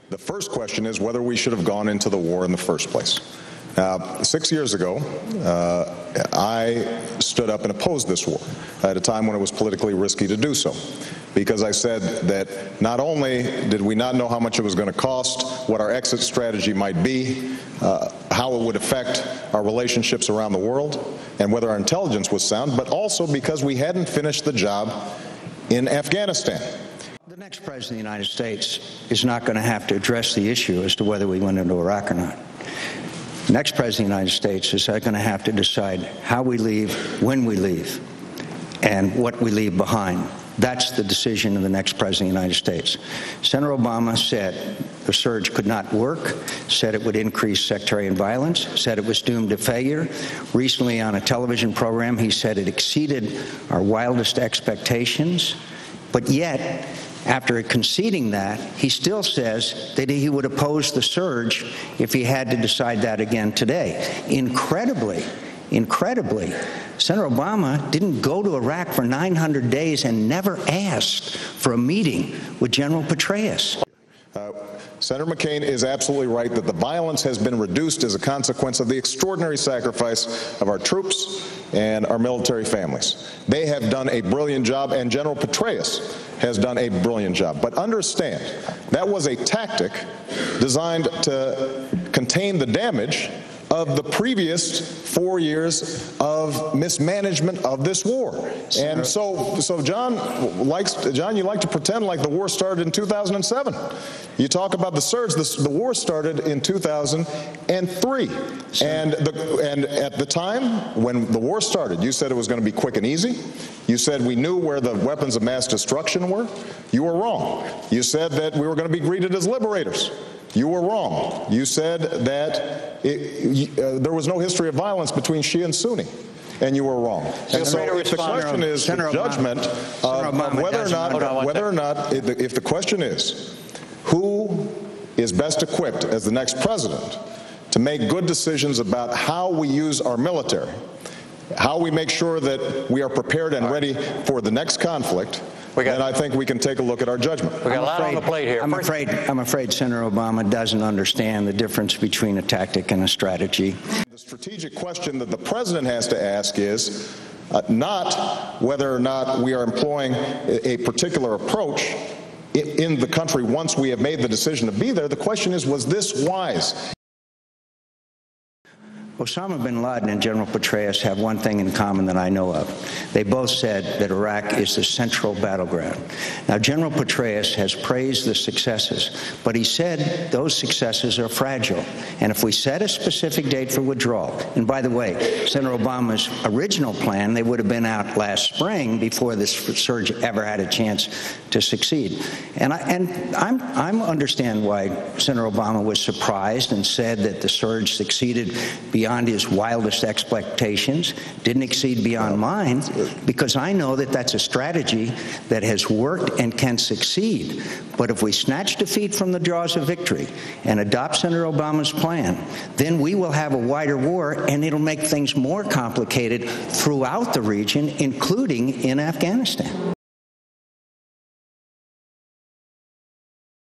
The first question is whether we should have gone into the war in the first place. 6 years ago, I stood up and opposed this war at a time when it was politically risky to do so, because I said that not only did we not know how much it was going to cost, what our exit strategy might be, how it would affect our relationships around the world, and whether our intelligence was sound, but also because we hadn't finished the job in Afghanistan. The next president of the United States is not going to have to address the issue as to whether we went into Iraq or not. The next president of the United States is going to have to decide how we leave, when we leave, and what we leave behind. That's the decision of the next president of the United States. Senator Obama said the surge could not work, said it would increase sectarian violence, said it was doomed to failure. Recently on a television program, he said it exceeded our wildest expectations. But yet, after conceding that, he still says that he would oppose the surge if he had to decide that again today. Incredibly, Senator Obama didn't go to Iraq for 900 days and never asked for a meeting with General Petraeus. Senator McCain is absolutely right that the violence has been reduced as a consequence of the extraordinary sacrifice of our troops and our military families. They have done a brilliant job, and General Petraeus has done a brilliant job. But understand, that was a tactic designed to contain the damage of the previous 4 years of mismanagement of this war. And so John, you like to pretend like the war started in 2007. You talk about the surge. The war started in 2003. And at the time when the war started, you said it was going to be quick and easy. You said we knew where the weapons of mass destruction were. You were wrong. You said that we were going to be greeted as liberators. You were wrong. You said that there was no history of violence between Shia and Sunni, and you were wrong. And so if the question is the judgment of whether or not, if the question is who is best equipped as the next president to make good decisions about how we use our military, how we make sure that we are prepared and ready for the next conflict, then I think we can take a look at our judgment. We got a lot on the plate here. I'm afraid Senator Obama doesn't understand the difference between a tactic and a strategy. The strategic question that the president has to ask is not whether or not we are employing a particular approach in the country once we have made the decision to be there. The question is, was this wise? Osama bin Laden and General Petraeus have one thing in common that I know of. They both said that Iraq is the central battleground. Now, General Petraeus has praised the successes, but he said those successes are fragile. And if we set a specific date for withdrawal, and by the way, Senator Obama's original plan, they would have been out last spring before this surge ever had a chance to succeed. And I understand why Senator Obama was surprised and said that the surge succeeded beyond his wildest expectations, didn't exceed beyond mine, because I know that that's a strategy that has worked and can succeed. But if we snatch defeat from the jaws of victory and adopt Senator Obama's plan, then we will have a wider war, and it'll make things more complicated throughout the region, including in Afghanistan.